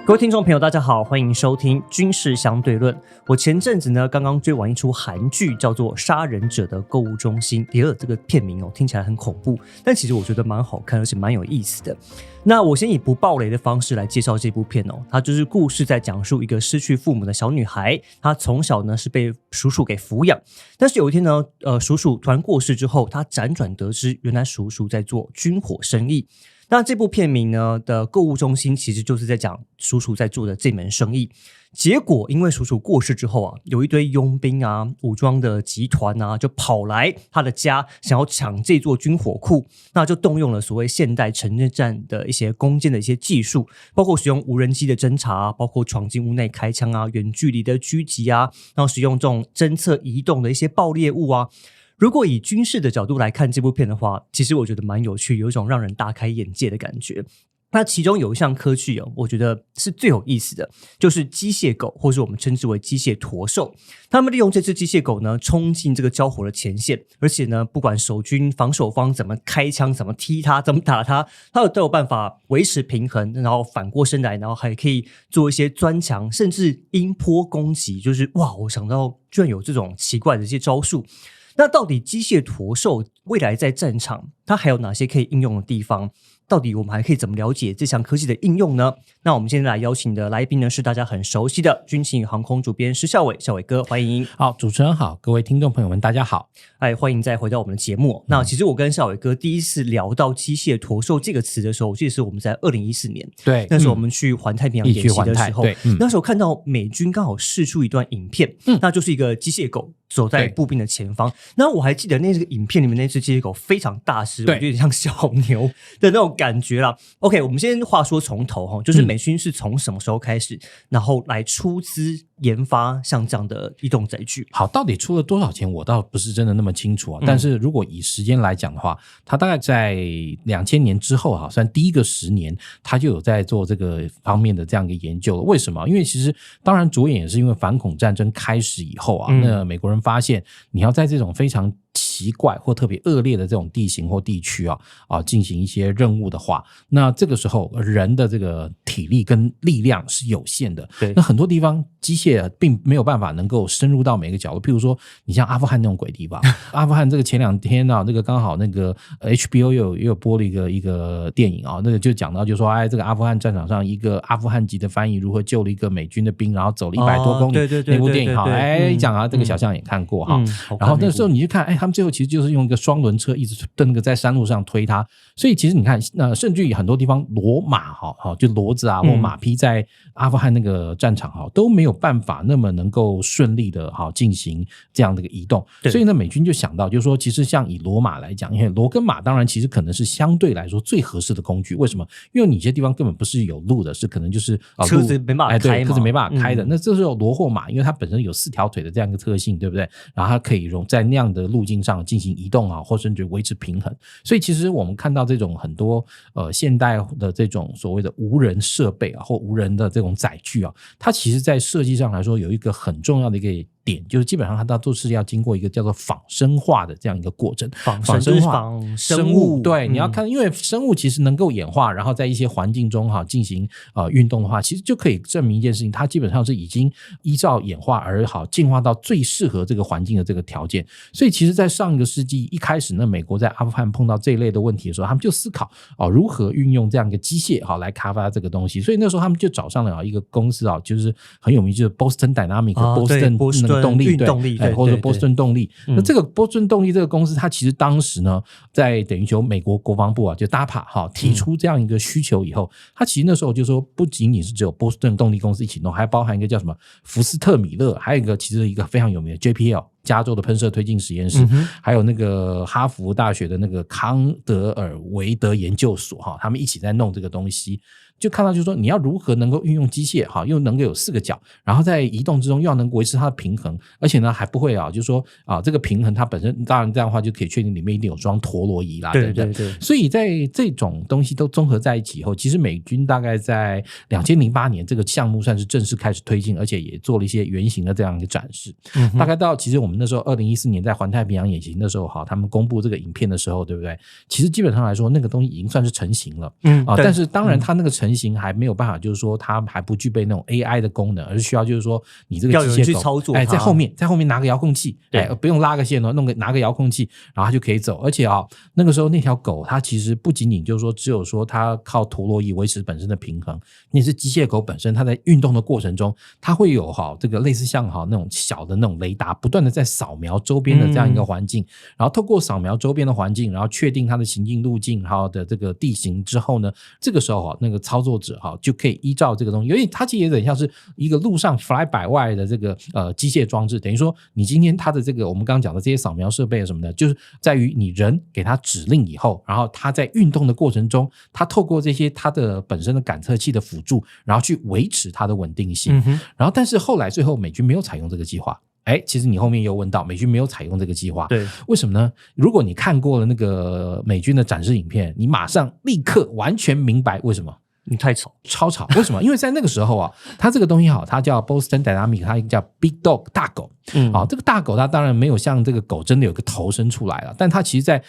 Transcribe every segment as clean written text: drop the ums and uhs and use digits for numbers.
各位听众朋友大家好，欢迎收听军事相对论。我前阵子呢刚刚追完一出韩剧，叫做《杀人者的购物中心》。这个片名听起来很恐怖，但其实我觉得蛮好看，而且蛮有意思的。那我先以不爆雷的方式来介绍这部片它就是故事在讲述一个失去父母的小女孩，她从小呢是被叔叔给抚养，但是有一天呢叔叔突然过世之后，她辗转得知原来叔叔在做军火生意。那这部片名呢的购物中心其实就是在讲叔叔在做的这门生意。结果因为叔叔过世之后有一堆佣兵武装的集团就跑来他的家，想要抢这座军火库，那就动用了所谓现代城战的一些攻坚的一些技术，包括使用无人机的侦察包括闯进屋内开枪远距离的狙击然后使用这种侦测移动的一些爆裂物如果以军事的角度来看这部片的话，其实我觉得蛮有趣，有一种让人大开眼界的感觉。那其中有一项科技我觉得是最有意思的，就是机械狗，或是我们称之为机械驼兽。他们利用这只机械狗呢，冲进这个交火的前线，而且呢，不管守军防守方怎么开枪，怎么踢它，怎么打它，它都有办法维持平衡，然后反过身来，然后还可以做一些钻墙，甚至音波攻击。就是哇，我想到居然有这种奇怪的一些招数。那到底机械驼兽未来在战场它还有哪些可以应用的地方？到底我们还可以怎么了解这项科技的应用呢？那我们现在来邀请的来宾呢，是大家很熟悉的军情与航空主编施孝伟，孝伟哥，欢迎。好，主持人好，各位听众朋友们大家好。欢迎再回到我们的节目。那其实我跟孝伟哥第一次聊到机械驼兽这个词的时候，我记得是我们在2014年，对，那时候我们去环太平洋演习的时候，那时候看到美军刚好释出一段影片，那就是一个机械狗走在步兵的前方。那我还记得那个影片里面那只机械狗非常大只，我觉得有点像小牛的那种感觉啦。OK， 我们先话说从头就是美军是从什么时候开始，然后来出资研发像这样的移动载具？好，到底出了多少钱我倒不是真的那么清楚但是如果以时间来讲的话，它大概在2000年之后算第一个10年它就有在做这个方面的这样一个研究了。为什么？因为其实当然着眼也是因为反恐战争开始以后那美国人发现你要在这种非常奇怪或特别恶劣的这种地形或地区进行一些任务的话，那这个时候人的这个体力跟力量是有限的。对，那很多地方机械并没有办法能够深入到每个角落，譬如说你像阿富汗那种鬼地方阿富汗这个前2天那个刚好那个 HBO 又有播了一个电影那个就讲到就说这个阿富汗战场上一个阿富汗籍的翻译如何救了一个美军的兵，然后走了100多公里，那部电影一讲这个小象也看过然后那时候你去看他们最后其实就是用一个双轮车一直那个在山路上推它，所以其实你看甚至于很多地方骡马就骡子或马匹在阿富汗那个战场都没有办法那么能够顺利的进行这样的一个移动。所以呢美军就想到就是说其实像以骡马来讲，因为骡跟马当然其实可能是相对来说最合适的工具。为什么？因为你些地方根本不是有路的，是可能就是车子没办法开嘛，车子没办法开的那这时候骡或马因为它本身有4条腿的这样一个特性，对不对？然后它可以在那样的路径上进行移动或甚至维持平衡。所以其实我们看到这种很多现代的这种所谓的无人设备或无人的这种载具它其实在设计上来说有一个很重要的一个点，就是基本上它都是要经过一个叫做仿生化的这样一个过程。仿生化仿生物，对，你要看因为生物其实能够演化，然后在一些环境中进行运动的话，其实就可以证明一件事情，它基本上是已经依照演化而进化到最适合这个环境的这个条件。所以其实在上一个世纪一开始呢，美国在阿富汗碰到这一类的问题的时候，他们就思考如何运用这样一个机械来开发这个东西。所以那时候他们就找上了一个公司就是很有名，就是 Boston Dynamics、波士顿动力或者波士顿动力。那这个波士顿动力这个公司，它其实当时呢，在等于说美国国防部就 DARPA 提出这样一个需求以后，它其实那时候就说不仅仅是只有波士顿动力公司一起弄，还包含一个叫什么福斯特米勒，还有一个其实一个非常有名的 JPL。加州的喷射推进实验室还有那个哈佛大学的那个康德尔维德研究所他们一起在弄这个东西。就看到就是说你要如何能够运用机械又能够有4个角，然后在移动之中又要能维持它的平衡，而且呢还不会就是说这个平衡它本身当然这样的话就可以确定里面一定有装陀螺仪啦，对不对？所以在这种东西都综合在一起以后，其实美军大概在2008年这个项目算是正式开始推进，而且也做了一些原型的这样一个展示。大概到其实我们们那时候2014年在环太平洋演习的时候他们公布这个影片的时候，对不对？其实基本上来说那个东西已经算是成型了但是当然它那个成型还没有办法，就是说它还不具备那种 AI 的功能，而是需要就是说你这个机械狗操作在后面拿个遥控器，不用拉个线拿个遥控器，然后它就可以走。而且那个时候那条狗它其实不仅仅就是说只有说它靠陀螺仪维持本身的平衡，你是机械狗本身它在运动的过程中，它会有这个类似像那种小的那种雷达不断的在扫描周边的这样一个环境，然后透过扫描周边的环境，然后确定它的行进路径还有的这个地形之后呢，这个时候那个操作者就可以依照这个东西，因为它其实也有点像是一个路上 fly by wire 的这个机械装置，等于说你今天它的这个我们刚刚讲的这些扫描设备什么的，就是在于你人给它指令以后，然后它在运动的过程中，它透过这些它的本身的感测器的辅助，然后去维持它的稳定性然后但是后来最后美军没有采用这个计划。其实你后面又问到美军没有采用这个计划，对，为什么呢？如果你看过了那个美军的展示影片，你马上立刻完全明白为什么。你太吵，超吵，为什么？因为在那个时候它这个东西它叫 Boston Dynamics， 它叫 Big Dog 大狗这个大狗它当然没有像这个狗真的有个头伸出来了，但它其实在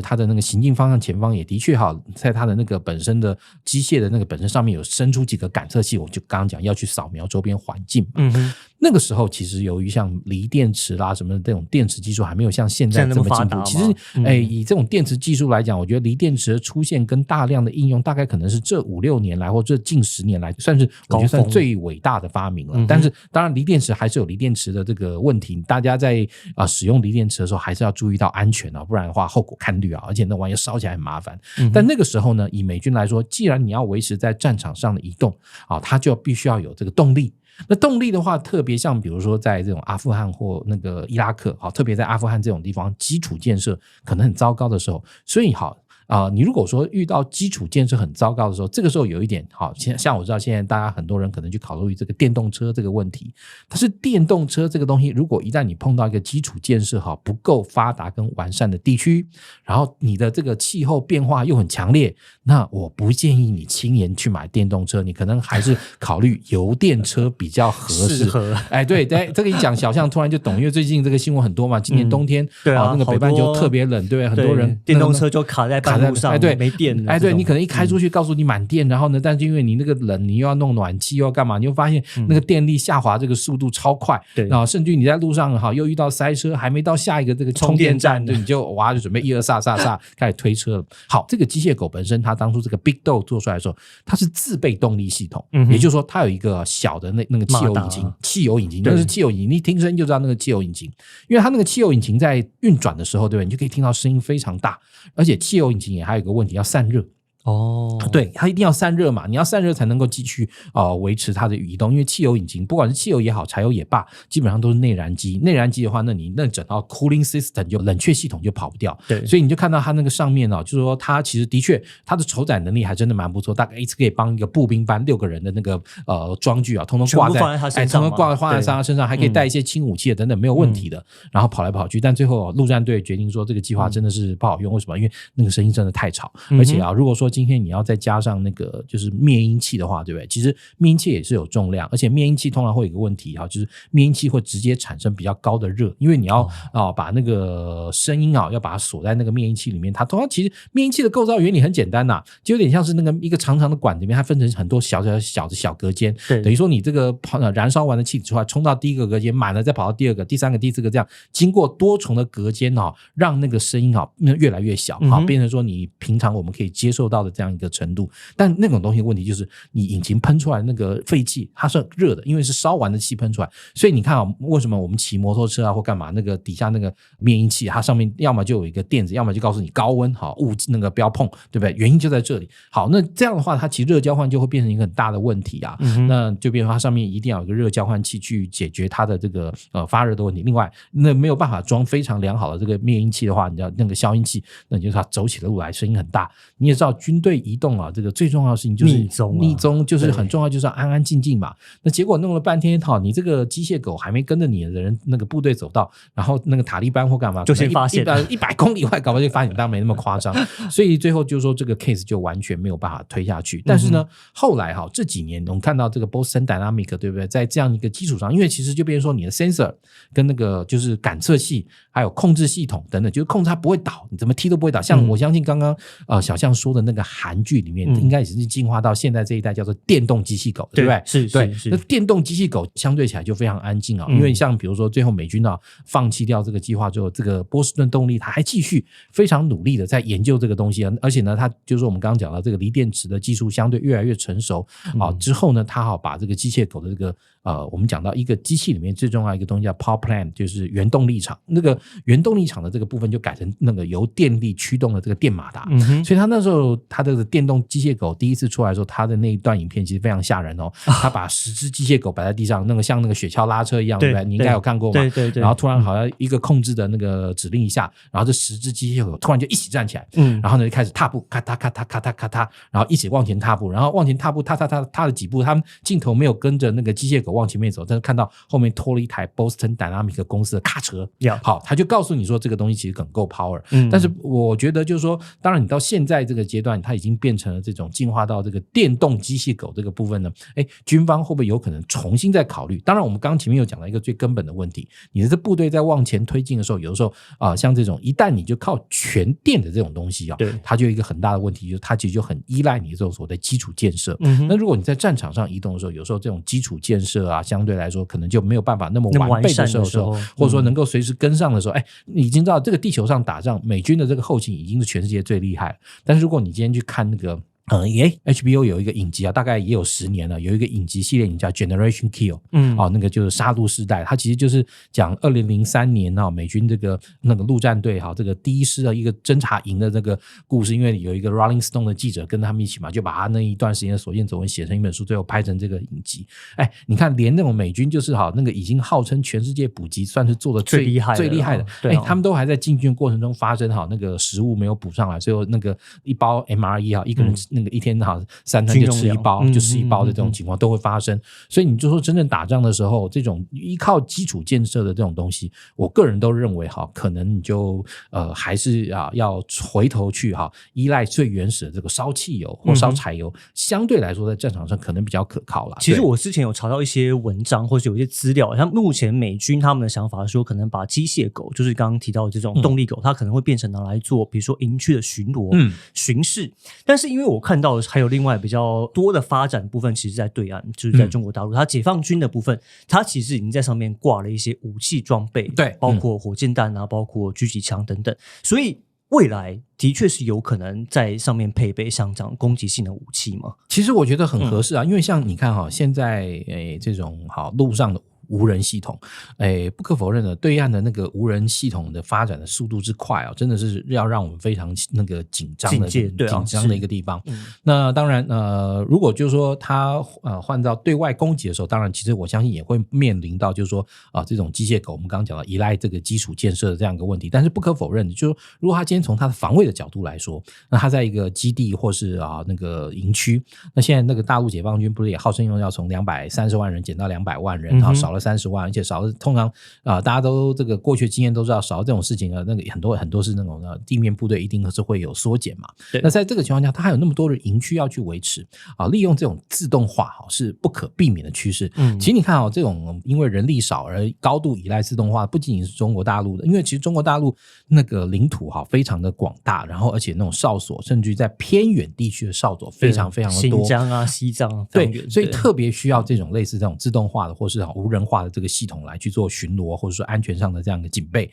它的那个行进方向前方也的确在它的那个本身的机械的那个本身上面有伸出几个感测器，我就刚刚讲要去扫描周边环境那个时候其实由于像锂电池啦什么的这种电池技术还没有像现在这么进步，其实以这种电池技术来讲，我觉得锂电池的出现跟大量的应用大概可能是这5-6年来或这近10年来算是我觉得算最伟大的发明了但是当然锂电池还是有锂电池的这个问题，大家在使用锂电池的时候还是要注意到安全不然的话后果堪虑而且那玩意烧起来很麻烦但那个时候呢，以美军来说，既然你要维持在战场上的移动它就必须要有这个动力。那动力的话，特别像比如说在这种阿富汗或那个伊拉克特别在阿富汗这种地方基础建设可能很糟糕的时候，所以你如果说遇到基础建设很糟糕的时候，这个时候有一点像我知道现在大家很多人可能去考虑这个电动车这个问题，但是电动车这个东西如果一旦你碰到一个基础建设不够发达跟完善的地区，然后你的这个气候变化又很强烈，那我不建议你轻言去买电动车，你可能还是考虑油电车比较合适对，这个一讲小象突然就懂，因为最近这个新闻很多嘛，今年冬天那个北半球特别冷，对，很多人电动车就卡在半路上对，没电对，你可能一开出去告诉你满电然后呢，但是因为你那个冷你又要弄暖气又要干嘛，你就发现那个电力下滑这个速度超快然后甚至你在路上又遇到塞车，还没到下一个这个充电站你就就准备1、2刹开始推车了。好，这个机械狗本身它当初这个 Big Dog 做出来的时候，它是自备动力系统也就是说它有一个小的那个汽油引擎那是汽油引擎，你一听声音就知道那个汽油引擎，因为它那个汽油引擎在运转的时候，对不对？你就可以听到声音非常大，而且汽油引擎也还有一个问题，要散热对，它一定要散热嘛，你要散热才能够继续维持它的移动，因为汽油引擎不管是汽油也好柴油也罢，基本上都是内燃机的话，那你那整套 cooling system 就冷却系统就跑不掉，对，所以你就看到它那个上面就是说它其实的确它的承载能力还真的蛮不错，大概一次可以帮一个步兵班6个人的那个装具通通挂在他身上，挂在他身上，还可以带一些轻武器等等没有问题的然后跑来跑去，但最后陆战队决定说这个计划真的是不好用，为什么？因为那个声音真的太吵而且如果说今天你要再加上那个就是灭音器的话，对不对？其实灭音器也是有重量，而且灭音器通常会有一个问题就是灭音器会直接产生比较高的热，因为你要把那个声音要把它锁在那个灭音器里面。它通常其实灭音器的构造原理很简单就有点像是那个一个长长的管子里面，它分成很多小隔间，等于说你这个燃烧完的气体出来，冲到第一个隔间满了，再跑到第二个、第三个、第四个，这样经过多重的隔间让那个声音越来越小变成说你平常我们可以接受到的这样一个程度。但那种东西问题就是你引擎喷出来那个废气它是热的，因为是烧完的气喷出来，所以你看为什么我们骑摩托车或干嘛，那个底下那个灭音器它上面要么就有一个垫子，要么就告诉你高温雾那个不要碰，对不对？原因就在这里。好，那这样的话它其实热交换就会变成一个很大的问题那就变成它上面一定要有一个热交换器去解决它的这个发热的问题。另外那没有办法装非常良好的这个灭音器的话，你要那个消音器，那你就它走起了路来声音很大。你也知道军队移动啊，这个最重要的事情就是逆踪就是很重要，就是要安安静静嘛。那结果弄了半天，你这个机械狗还没跟着你的人那个部队走到，然后那个塔利班或干嘛就先发现100公里外，搞不好就发现，当然没那么夸张。所以最后就是说这个 case 就完全没有办法推下去。但是呢，后来这几年我们看到这个 Boston Dynamics 对不对，在这样一个基础上，因为其实就变成说你的 sensor 跟那个就是感测器还有控制系统等等，就是控制它不会倒，你怎么踢都不会倒。像我相信刚刚小象说的那个韩剧里面，应该也是进化到现在这一代叫做电动机器狗，对不对？是。那电动机器狗相对起来就非常安静因为像比如说最后美军放弃掉这个计划之后，这个波士顿动力它还继续非常努力的在研究这个东西，而且呢，它就是我们刚刚讲到这个锂电池的技术相对越来越成熟之后呢，它把这个机械狗的这个我们讲到一个机器里面最重要一个东西叫 power plant， 就是原动力场。那个原动力场的这个部分就改成那个由电力驱动的这个电马达。所以他那时候他的电动机械狗第一次出来的时候，他的那一段影片其实非常吓人他把10只机械狗摆在地上，那个像那个雪橇拉车一样，对不对？你应该有看过嘛？对。然后突然好像一个控制的那个指令一下，然后这10只机械狗突然就一起站起来，然后呢就开始踏步，咔嗒咔嗒咔嗒咔嗒，然后一起往前踏步，然后往前踏步，踏了几步，他们镜头没有跟着那个机械狗往前面走，但是看到后面拖了一台 Boston Dynamics 公司的卡车，好，他就告诉你说这个东西其实很够 power。但是我觉得就是说，当然你到现在这个阶段，它已经变成了这种进化到这个电动机械狗这个部分呢，军方会不会有可能重新再考虑？当然我们刚刚前面有讲到一个最根本的问题，你的这部队在往前推进的时候，有的时候像这种一旦你就靠全电的这种东西它就有一个很大的问题，就是它其实就很依赖你这种所谓的基础建设。那如果你在战场上移动的时候，有时候这种基础建设相对来说可能就没有办法那么完备的时候，或者说能够随时跟上的时候，你已经知道这个地球上打仗，美军的这个后勤已经是全世界最厉害了。但是如果你今天去看那个HBO 有一个影集大概也有10年了，有一个影集系列影叫 Generation Kill， 那个就是杀戮世代，它其实就是讲2003年美军这个那个陆战队这个第一师的一个侦察营的这个故事，因为有一个 Rolling Stone 的记者跟他们一起嘛，就把他那一段时间的所见所闻写成一本书，最后拍成这个影集。你看连那种美军就是那个已经号称全世界补给算是做的最厉害的，他们都还在进军过程中发生那个食物没有补上来，所以那个一包 MRE 一个人那个一天3餐就吃一包，就吃一包的这种情况都会发生。所以你就说真正打仗的时候，这种依靠基础建设的这种东西，我个人都认为可能你就还是要回头去依赖最原始的这个烧汽油或烧柴油，相对来说在战场上可能比较可靠啦。其实我之前有查到一些文章或是有一些资料，像目前美军他们的想法是说，可能把机械狗，就是刚刚提到的这种动力狗，它可能会变成拿来做比如说营区的巡逻、巡视。但是因为我看到还有另外比较多的发展部分，其实在对岸，就是在中国大陆，它解放军的部分，它其实已经在上面挂了一些武器装备，对，包括火箭弹包括狙击枪等等，所以未来的确是有可能在上面配备像这样攻击性的武器吗？其实我觉得很合适因为像你看现在这种路上的无人系统，不可否认的，对岸的那个无人系统的发展的速度之快真的是要让我们非常那个紧张的一个地方。那当然如果就是说它换到对外攻击的时候，当然其实我相信也会面临到就是说这种机械狗我们刚刚讲到依赖这个基础建设的这样一个问题。但是不可否认的就是说，如果它今天从它的防卫的角度来说，那它在一个基地或是那个营区，那现在那个大陆解放军不是也号称要从230万人减到200万人，然后少了30万，而且少了通常大家都这个过去经验都知道，少了这种事情那个很多是那种地面部队一定是会有缩减嘛。那在这个情况下，它还有那么多的营区要去维持利用这种自动化是不可避免的趋势。其实你看这种因为人力少而高度依赖自动化，不仅仅是中国大陆的，因为其实中国大陆那个领土非常的广大，然后而且那种哨所甚至于在偏远地区的哨所非常非常的多，新疆西藏对，所以特别需要这种类似这种自动化的或是无人化的这个系统来去做巡逻或者说安全上的这样的警备。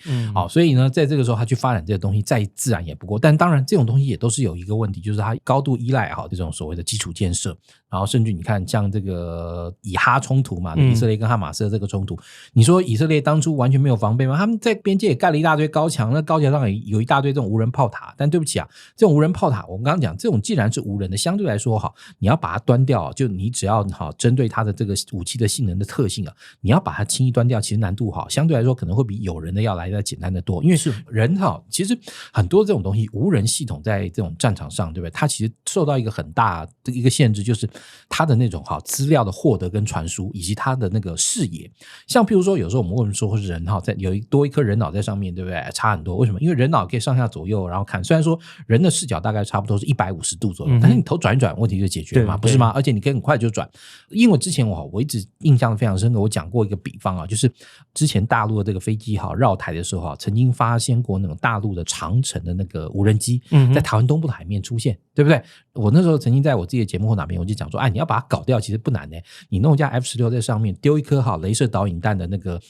所以呢在这个时候他去发展这个东西再自然也不过，但当然这种东西也都是有一个问题，就是它高度依赖这种所谓的基础建设，然后甚至你看像这个以哈冲突嘛，以色列跟哈马斯的这个冲突，你说以色列当初完全没有防备吗？他们在边界也盖了一大堆高墙，那高墙上也有一大堆这种无人炮塔，但对不起这种无人炮塔我们刚刚讲这种既然是无人的，相对来说你要把它端掉，就你只要针对它的这个武器的性能的特性你要把它轻易端掉，其实难度相对来说可能会比有人的要来的简单的多，因为人其实很多这种东西，无人系统在这种战场上，对不对？它其实受到一个很大的一个限制，就是它的那种资料的获得跟传输，以及它的那个视野。像譬如说有时候我们为什么说是人在有多一颗人脑在上面，对不对？差很多，为什么？因为人脑可以上下左右然后看，虽然说人的视角大概差不多是150度左右，但是你头转一转问题就解决了嘛，不是吗？而且你可以很快就转。因为之前我一直印象非常深刻，我讲过一个比方就是之前大陆的这个飞机绕台的时候曾经发现过那种大陆的长程的那个无人机在台湾东部的海面出现，对不对？我那时候曾经在我自己的节目或哪边我就讲说，你要把它搞掉其实不难的，你弄一架 F-16在上面，丢一颗雷射导引弹的那个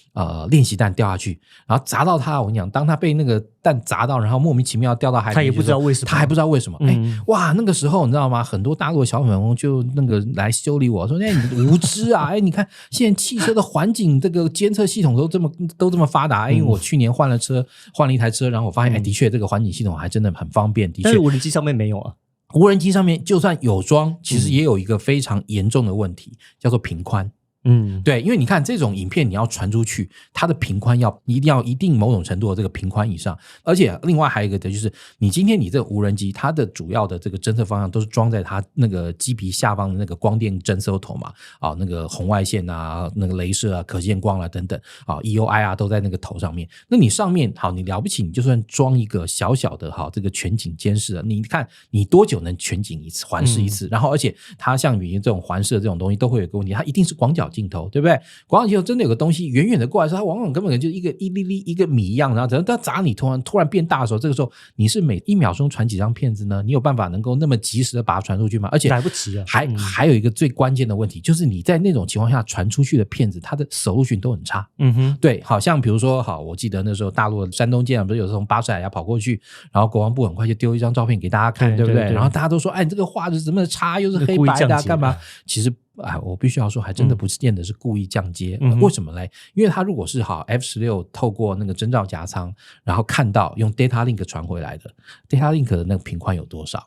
练习弹掉下去，然后砸到它，我跟你讲，当它被那个弹砸到，然后莫名其妙掉到海里，他也不知道为什么，他还不知道为什么。哇，那个时候你知道吗？很多大陆的小粉红就那个来修理我说，你无知啊！你看现在汽车的环境这个监测系统都这么发达，因为我去年换了一台车，然后我发现的确这个环境系统还真的很方便。的确，但是无人机上面没有啊。无人机上面就算有装，其实也有一个非常严重的问题，叫做频宽。对，因为你看这种影片你要传出去，它的频宽一定要一定某种程度的这个频宽以上，而且另外还有一个的就是你今天你这个无人机它的主要的这个侦测方向都是装在它那个机皮下方的那个光电侦搜头嘛，那个红外线啊，那个雷射啊，可见光啊等等EOI 啊都在那个头上面。那你上面你了不起，你就算装一个小小的这个全景监视，你看你多久能全景一次环视一次？然后而且它像比如这种环视的这种东西都会有一个问题，它一定是广角镜头，对不对？广角镜头真的有个东西远远的过来的时候，它往往根本就一粒粒一个米一样，然后等到它砸你突然变大的时候，这个时候你是每1秒钟传几张片子呢？你有办法能够那么及时的把它传出去吗？而且来不及了。还有一个最关键的问题，就是你在那种情况下传出去的片子，它的solution都很差。对，好像比如说我记得那时候大陆的山东舰不是有时候从巴士海峡跑过去，然后国防部很快就丢一张照片给大家看，对不对？然后大家都说，你这个画质怎么差，又是黑白的，干嘛？其实我必须要说还真的不是见得是故意降阶。为什么呢？因为他如果是F-16透过那个侦照夹舱然后看到用 data link 传回来的 data link 的那个频宽有多少，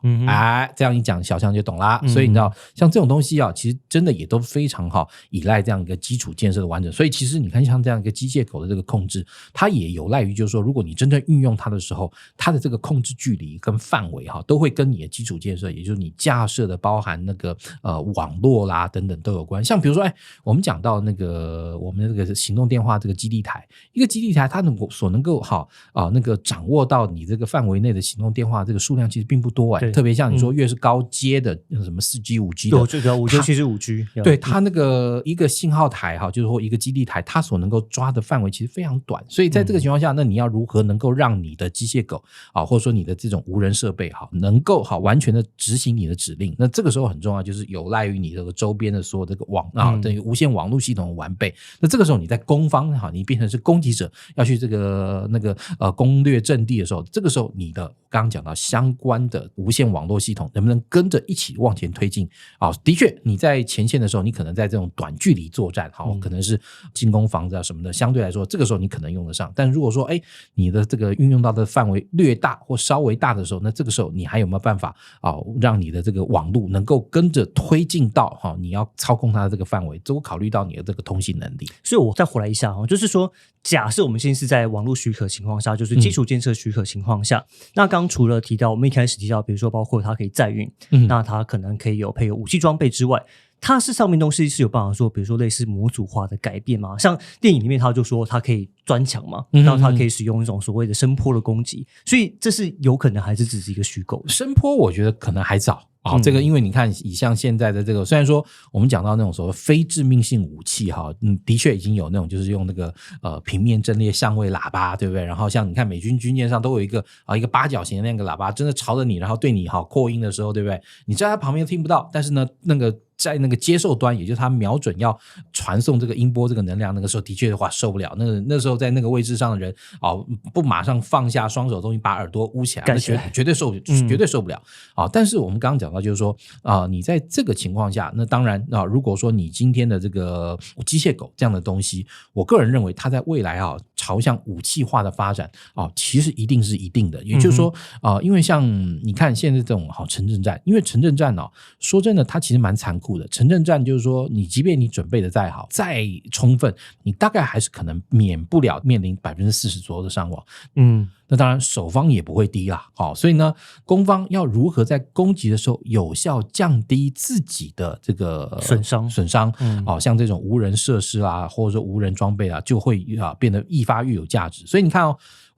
这样一讲小象就懂啦。所以你知道像这种东西其实真的也都非常依赖这样一个基础建设的完整。所以其实你看像这样一个机械口的这个控制，它也有赖于就是说如果你真正运用它的时候，它的这个控制距离跟范围都会跟你的基础建设，也就是你架设的包含那个网络啦等等都有关。像比如说我们讲到那个我们这个行动电话这个基地台，一个基地台它所能够那个掌握到你这个范围内的行动电话这个数量其实并不多特别像你说越是高阶的什么 4G 5G 的，最主要尤其是 5G， 对，它那个一个信号台就是说一个基地台它所能够抓的范围其实非常短。所以在这个情况下，那你要如何能够让你的机械狗或者说你的这种无人设备能够完全的执行你的指令，那这个时候很重要，就是有赖于你这个周边的所有这个等于无线网络系统的完备。那这个时候你在攻方你变成是攻击者要去这个那个攻略阵地的时候，这个时候你的刚刚讲到相关的无线网络系统能不能跟着一起往前推进的确你在前线的时候，你可能在这种短距离作战可能是进攻房子什么的，相对来说这个时候你可能用得上。但如果说你的这个运用到的范围略大或稍微大的时候，那这个时候你还有没有办法让你的这个网路能够跟着推进到你要操控它的这个范围，都考虑到你的这个通信能力。所以我再回来一下就是说假设我们现在是在网络许可情况下，就是基础建设许可情况下，那刚除了提到我们一开始提到比如说包括它可以载运，那它可能可以配有武器装备之外，它是上面东西是有办法说比如说类似模组化的改变吗？像电影里面他就说它可以钻墙嘛，然后它可以使用一种所谓的声波的攻击，所以这是有可能还是只是一个虚构的？声波我觉得可能还早这个因为你看以像现在的这个，虽然说我们讲到那种所谓非致命性武器的确已经有那种就是用那个平面阵列相位喇叭，对不对？然后像你看美军军舰上都有一个八角形的那个喇叭，真的朝着你然后对你扩音的时候，对不对？你在它旁边听不到，但是呢那个在那个接受端，也就是它瞄准要传送这个音波这个能量，那个时候的确的话受不了。那时候在那个位置上的人不马上放下双手的东西把耳朵捂起来，绝对受不了但是我们刚刚讲到就是说你在这个情况下，那当然如果说你今天的这个机械狗这样的东西，我个人认为它在未来朝向武器化的发展其实一定是一定的。也就是说因为像你看现在这种城镇战，因为城镇战说真的它其实蛮残酷酷的。城镇战就是说，你即便你准备的再好、再充分，你大概还是可能免不了面临40%左右的伤亡。那当然守方也不会低啦。所以呢，攻方要如何在攻击的时候有效降低自己的这个损伤，像这种无人设施啦，或者说无人装备啦，就会变得愈发愈有价值。所以你看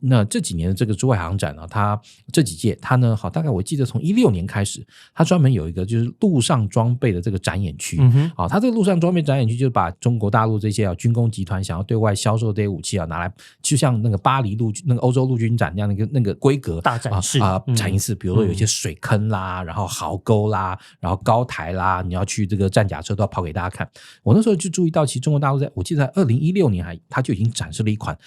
那这几年的这个珠海航展呢，它这几届它呢，大概我记得从16年开始，它专门有一个就是陆上装备的这个展演区。它这个陆上装备展演区就是把中国大陆这些军工集团想要对外销售这些武器拿来，就像那个巴黎那个欧洲陆军展那样的那个规格大展示展一次，比如说有一些水坑啦，然后壕沟啦，然后高台啦，你要去这个战甲车都要跑给大家看。我那时候就注意到，其实中国大陆我记得在2016年它就已经展示了一款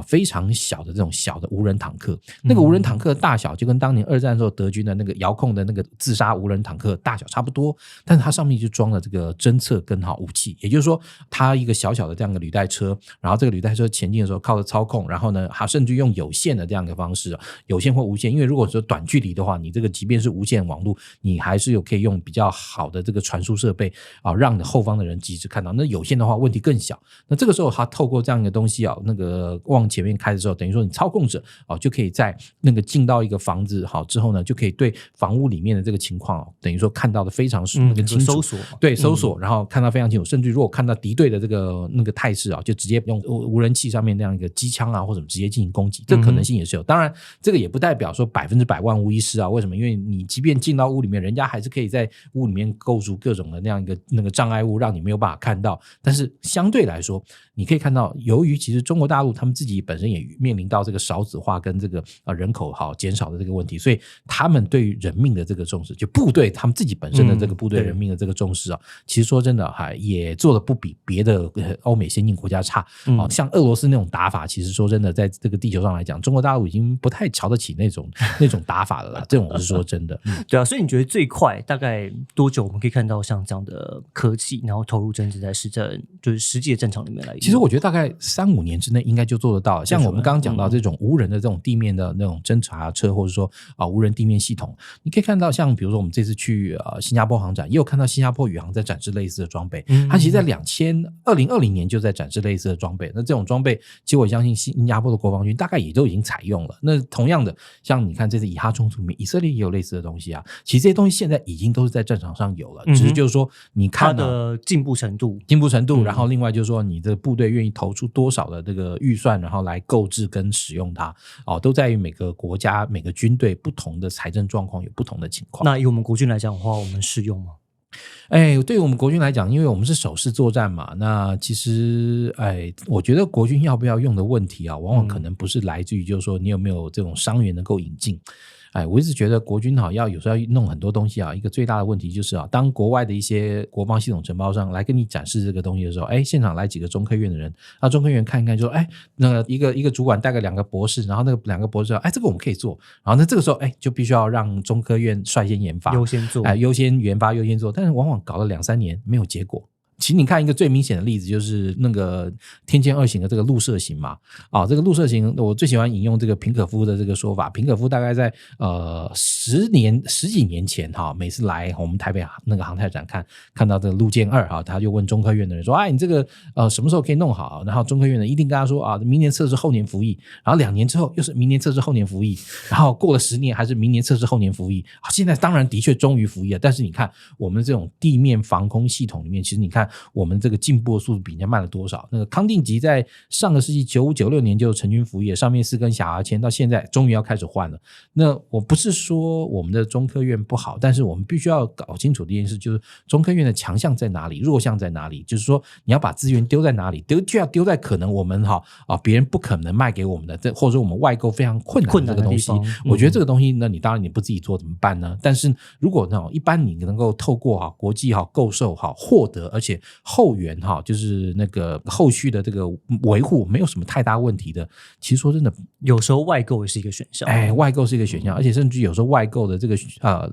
非常小的这种小的无人坦克。那个无人坦克的大小就跟当年2战时候德军的那个遥控的那个自杀无人坦克大小差不多，但是它上面就装了这个侦测跟武器，也就是说它一个小小的这样的履带车，然后这个履带车前进的时候靠着操控，然后呢它甚至用有线的这样的方式，有线或无线，因为如果说短距离的话，你这个即便是无线网络，你还是可以用比较好的这个传输设备让你后方的人及时看到。那有线的话问题更小，那这个时候它透过这样的东西那个往前面开的时候，等于说你操控者就可以在那个进到一个房子之后呢，就可以对房屋里面的这个情况等于说看到的非常那个清楚，搜索对，搜索，然后看到非常清楚，甚至如果看到敌对的这个那个态势就直接用无人器上面那样一个机枪或者直接进行攻击，这可能性也是有。当然这个也不代表说100%万无一失为什么？因为你即便进到屋里面，人家还是可以在屋里面构筑各种的那样一个那个障碍物，让你没有办法看到。但是相对来说，你可以看到，由于其实中国大陆他们自己本身也面临到这个少子化跟这个人口减少的这个问题，所以他们对于人命的这个重视，就部队他们自己本身的这个部队人命的这个重视其实说真的也做的不比别的欧美先进国家差。像俄罗斯那种打法，其实说真的，在这个地球上来讲，中国大陆已经不太瞧得起那种打法了啦。这种我是说真的。对啊，所以你觉得最快大概多久我们可以看到像这样的科技，然后投入真正在就是实际的战场里面来？其实我觉得大概3-5年之内应该就做得到。像我们刚刚讲到这种无人的这种地面的那种侦察车，或者说无人地面系统，你可以看到像比如说我们这次去新加坡航展，也有看到新加坡宇航在展示类似的装备。它其实在2020年就在展示类似的装备。那这种装备其实我相信新加坡的国防军大概也都已经采用了。那同样的，像你看这次以哈冲突里面，以色列也有类似的东西其实这些东西现在已经都是在战场上有了，只是就是说你看它的进步程度，然后另外就是说你的部队愿意投出多少的这个预算，然后来购置跟使用它都在于每个国家每个军队不同的财政状况有不同的情况。那以我们国军来讲的话，我们适用吗？对于我们国军来讲，因为我们是守势作战嘛，那其实我觉得国军要不要用的问题往往可能不是来自于就是说你有没有这种伤员能够引进。我一直觉得国军有时候要弄很多东西一个最大的问题就是当国外的一些国防系统承包商来跟你展示这个东西的时候，现场来几个中科院的人，中科院看一看就说那个一个主管带个2个博士，然后那个2个博士说这个我们可以做，然后那这个时候就必须要让中科院率先研发，优先做，优先研发优先做，但是往往搞了2-3年没有结果。其实你看一个最明显的例子就是那个天剑2型的这个陆射型嘛，这个陆射型我最喜欢引用这个平可夫的这个说法。平可夫大概在十几年前每次来我们台北那个航太展看到这个陆舰2他就问中科院的人说你这个什么时候可以弄好？然后中科院的一定跟他说明年测试后年服役，然后2年之后又是明年测试后年服役，然后过了10年还是明年测试后年服役。现在当然的确终于服役了，但是你看我们这种地面防空系统里面，其实你看我们这个进步的速度比人家慢了多少。那个康定级在上个世纪95、96年就成军服役，上面4根小牙签，到现在终于要开始换了。那我不是说我们的中科院不好，但是我们必须要搞清楚的一件事，就是中科院的强项在哪里，弱项在哪里，就是说你要把资源丢在哪里，就要丢在可能我们别人不可能卖给我们的，或者说我们外购非常困难的这个东西。我觉得这个东西呢，你当然你不自己做怎么办呢？但是如果一般你能够透过国际购售获得，而且且后援就是那个后续的这个维护没有什么太大问题的，其实说真的，有时候外购也是一个选项。外购是一个选项，而且甚至有时候外购的这个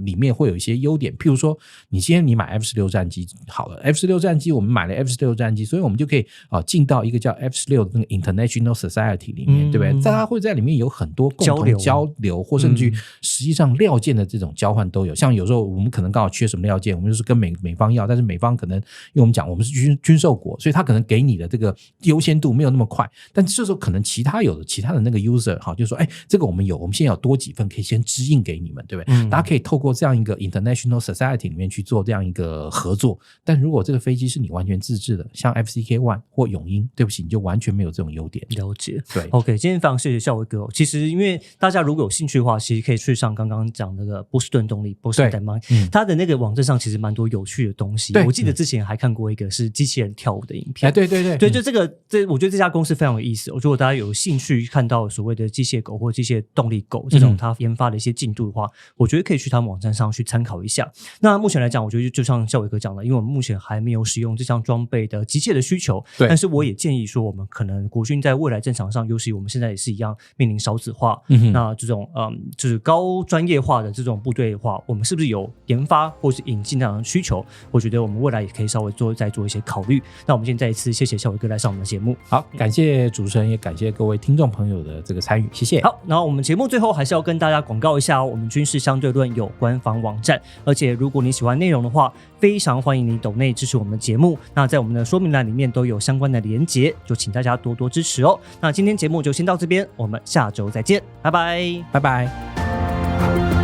里面会有一些优点，譬如说你今天你买 F16 战机好了 ，F16 战机我们买了 F16 战机，所以我们就可以进到一个叫 F16 的那个 International Society 里面，对不对？大家会在里面有很多共同交流，或甚至于实际上料件的这种交换都有。像有时候我们可能刚好缺什么料件，我们就是跟美方要，但是美方可能因为我们讲我们是军售国，所以他可能给你的这个优先度没有那么快，但这时候可能其他的那个 user 就说这个我们现在有多几份可以先支应给你们，对不对？大家可以透过这样一个 International Society 里面去做这样一个合作。但如果这个飞机是你完全自制的，像 FCK-1 或永鹰，对不起，你就完全没有这种优点。了解。对 OK， 今天非常谢谢孝伟哥。其实因为大家如果有兴趣的话，其实可以去上刚刚讲那个波士顿动力 Boston Dynamics，他的那个网站上其实蛮多有趣的东西。我记得之前还看过一个是机器人跳舞的影片。对，就我觉得这家公司非常有意思。如果大家有兴趣看到所谓的机械狗或机械动力狗这种它研发的一些进度的话，我觉得可以去他们网站上去参考一下。那目前来讲，我觉得就像孝伟哥讲的，因为我们目前还没有使用这项装备的急切的需求，但是我也建议说，我们可能国军在未来战场上，尤其我们现在也是一样面临少子化，那这种就是高专业化的这种部队的话，我们是不是有研发或是引进这样的需求？我觉得我们未来也可以稍微再做一些考虑。那我们今天再一次谢谢孝伟哥来上我们的节目。好，感谢主持人，也感谢各位听众朋友的这个参与，谢谢。好，然后我们节目最后还是要跟大家广告一下我们军事相对论有官方网站，而且如果你喜欢内容的话，非常欢迎你抖内支持我们的节目。那在我们的说明栏里面都有相关的连结，就请大家多多支持哦。那今天节目就先到这边，我们下周再见，拜拜，拜拜。